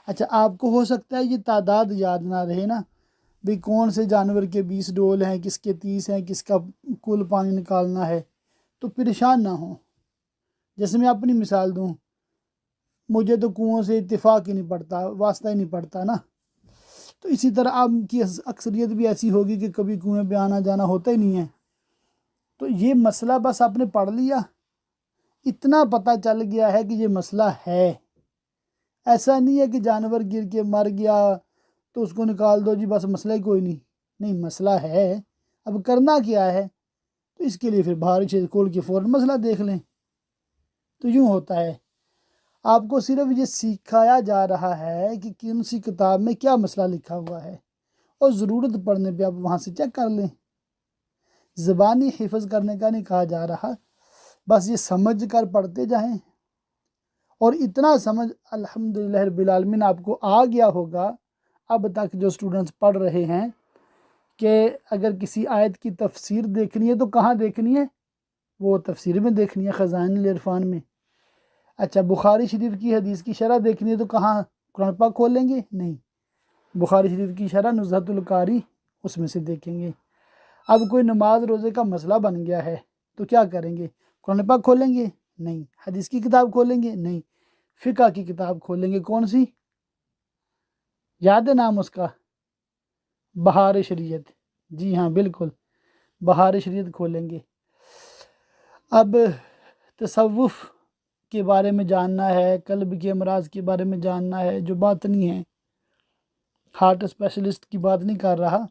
اچھا آپ کو ہو سکتا ہے یہ تعداد یاد نہ رہے نا، بھئی کون سے جانور کے 20 ڈول ہیں، کس کے 30 ہیں، کس کا کل پانی نکالنا ہے، تو پریشان نہ ہوں۔ جیسے میں اپنی مثال دوں، مجھے تو کنویں سے اتفاق ہی نہیں پڑتا، واسطہ ہی نہیں پڑتا نا، تو اسی طرح آپ کی اکثریت بھی ایسی ہوگی کہ کبھی کنویں پہ آنا جانا ہوتا ہی نہیں ہے۔ تو یہ مسئلہ بس آپ نے پڑھ لیا، اتنا پتہ چل گیا ہے کہ یہ مسئلہ ہے، ایسا نہیں ہے کہ جانور گر کے مر گیا تو اس کو نکال دو جی بس مسئلہ ہی کوئی نہیں، نہیں مسئلہ ہے، اب کرنا کیا ہے؟ تو اس کے لیے پھر بہار شریف کھول کے فوراً مسئلہ دیکھ لیں۔ تو یوں ہوتا ہے، آپ کو صرف یہ سکھایا جا رہا ہے کہ کون سی کتاب میں کیا مسئلہ لکھا ہوا ہے، اور ضرورت پڑنے پہ آپ وہاں سے چیک کر لیں۔ زبانی حفظ کرنے کا نہیں کہا جا رہا، بس یہ سمجھ کر پڑھتے جائیں، اور اتنا سمجھ الحمدللہ رب العالمین آپ کو آ گیا ہوگا اب تک جو سٹوڈنٹس پڑھ رہے ہیں، کہ اگر کسی آیت کی تفسیر دیکھنی ہے تو کہاں دیکھنی ہے؟ وہ تفسیر میں دیکھنی ہے، خزائن العرفان میں۔ اچھا بخاری شریف کی حدیث کی شرح دیکھنی ہے تو کہاں قرآن پاک کھولیں گے؟ نہیں، بخاری شریف کی شرح نزہۃ القاری اس میں سے دیکھیں گے۔ اب کوئی نماز روزے کا مسئلہ بن گیا ہے تو کیا کریں گے؟ قرآن پاک کھولیں گے؟ نہیں۔ حدیث کی کتاب کھولیں گے؟ نہیں۔ فقہ کی کتاب کھولیں گے، کون سی؟ یاد ہے نام اس کا؟ بہار شریعت، جی ہاں بالکل، بہار شریعت کھولیں گے۔ اب تصوف کے بارے میں جاننا ہے، قلب کے امراض کے بارے میں جاننا ہے، جو باطنی ہے، ہارٹ اسپیشلسٹ کی بات نہیں کر رہا،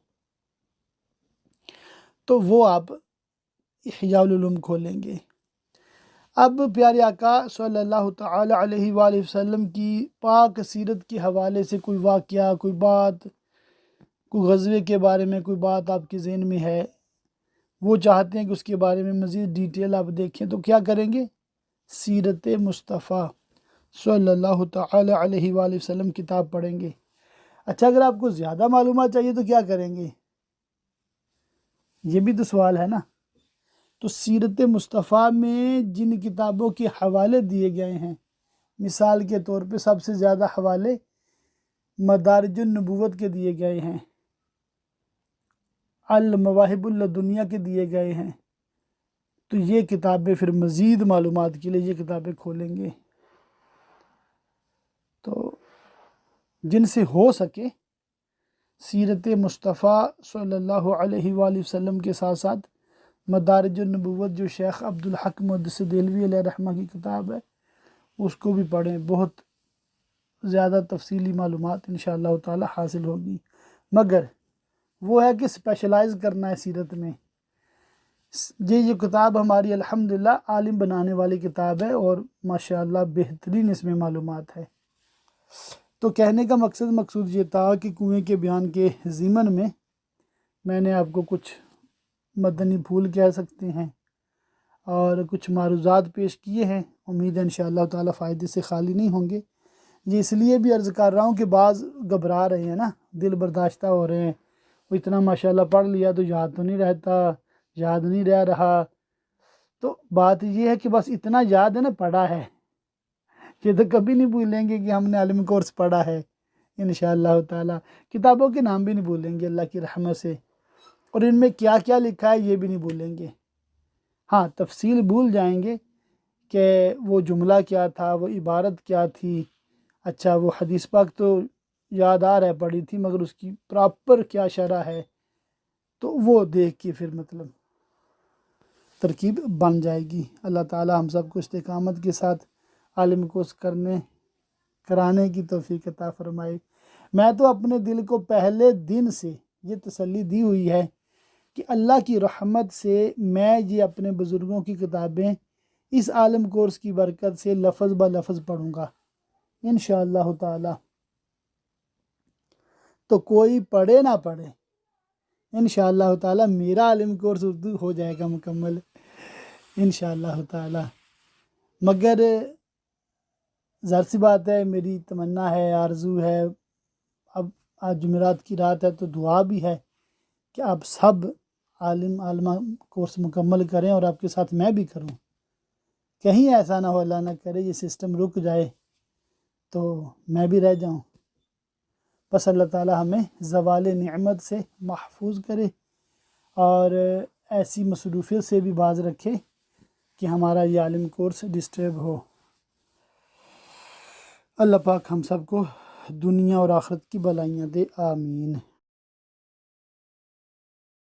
تو وہ آپ احیاء العلوم کھولیں گے۔ اب پیارے آقا صلی اللہ تعالی علیہ وآلہ وسلم کی پاک سیرت کے حوالے سے کوئی واقعہ، کوئی بات، کوئی غزوے کے بارے میں کوئی بات آپ کے ذہن میں ہے، وہ چاہتے ہیں کہ اس کے بارے میں مزید ڈیٹیل آپ دیکھیں، تو کیا کریں گے؟ سیرت مصطفیٰ صلی اللہ تعالی علیہ وآلہ وسلم کتاب پڑھیں گے۔ اچھا اگر آپ کو زیادہ معلومات چاہیے تو کیا کریں گے؟ یہ بھی تو سوال ہے نا۔ تو سیرت مصطفیٰ میں جن کتابوں کے حوالے دیے گئے ہیں، مثال کے طور پہ سب سے زیادہ حوالے مدارج النبوت کے دیے گئے ہیں، المواہب اللدنیہ کے دیے گئے ہیں، تو یہ کتابیں پھر مزید معلومات کے لیے یہ کتابیں کھولیں گے۔ تو جن سے ہو سکے سیرت مصطفیٰ صلی اللہ علیہ وآلہ وسلم کے ساتھ ساتھ مدارج النبوت جو شیخ عبدالحق محدث دہلوی علیہ رحمہ کی کتاب ہے اس کو بھی پڑھیں، بہت زیادہ تفصیلی معلومات انشاءاللہ تعالی حاصل ہوگی۔ مگر وہ ہے کہ اسپیشلائز کرنا ہے سیرت میں۔ یہ کتاب ہماری الحمدللہ عالم بنانے والی کتاب ہے، اور ماشاءاللہ بہترین اس میں معلومات ہے۔ تو کہنے کا مقصود یہ تھا کہ کنویں کے بیان کے ضمن میں نے آپ کو کچھ مدنی پھول کہہ سکتے ہیں اور کچھ معروضات پیش کیے ہیں، امید ہے انشاءاللہ تعالی فائدے سے خالی نہیں ہوں گے۔ یہ اس لیے بھی عرض کر رہا ہوں کہ بعض گھبرا رہے ہیں نا، دل برداشتہ ہو رہے ہیں، وہ اتنا ماشاءاللہ پڑھ لیا تو یاد تو نہیں رہتا، یاد نہیں رہ رہا۔ تو بات یہ ہے کہ بس اتنا یاد ہے نا، پڑھا ہے، یہ تو کبھی نہیں بھولیں گے کہ ہم نے علم کورس پڑھا ہے انشاءاللہ تعالی۔ کتابوں کے نام بھی نہیں بھولیں گے اللہ کی رحمت سے، اور ان میں کیا کیا لکھا ہے یہ بھی نہیں بھولیں گے۔ ہاں تفصیل بھول جائیں گے کہ وہ جملہ کیا تھا، وہ عبارت کیا تھی، اچھا وہ حدیث پاک تو یاد آ رہا ہے پڑھی تھی، مگر اس کی پراپر کیا شرح ہے، تو وہ دیکھ کے پھر مطلب ترکیب بن جائے گی۔ اللہ تعالی ہم سب کو استقامت کے ساتھ عالم کورس کرانے کی توفیق عطا فرمائے۔ میں تو اپنے دل کو پہلے دن سے یہ تسلی دی ہوئی ہے کہ اللہ کی رحمت سے میں یہ اپنے بزرگوں کی کتابیں اس عالم کورس کی برکت سے لفظ بہ لفظ پڑھوں گا انشاءاللہ تعالی۔ تو کوئی پڑھے نہ پڑھے، انشاءاللہ تعالی میرا عالم کورس اردو ہو جائے گا مکمل انشاءاللہ تعالی۔ مگر ظاہر سی بات ہے، میری تمنا ہے، آرزو ہے، اب آج جمعرات کی رات ہے تو دعا بھی ہے کہ آپ سب عالمہ کورس مکمل کریں، اور آپ کے ساتھ میں بھی کروں۔ کہیں ایسا نہ ہو، اللہ نہ کرے یہ سسٹم رک جائے تو میں بھی رہ جاؤں۔ بس اللہ تعالی ہمیں زوال نعمت سے محفوظ کرے اور ایسی مصروفیت سے بھی باز رکھے کہ ہمارا یہ عالم کورس ڈسٹرب ہو۔ اللہ پاک ہم سب کو دنیا اور آخرت کی بلائیاں دے، آمین۔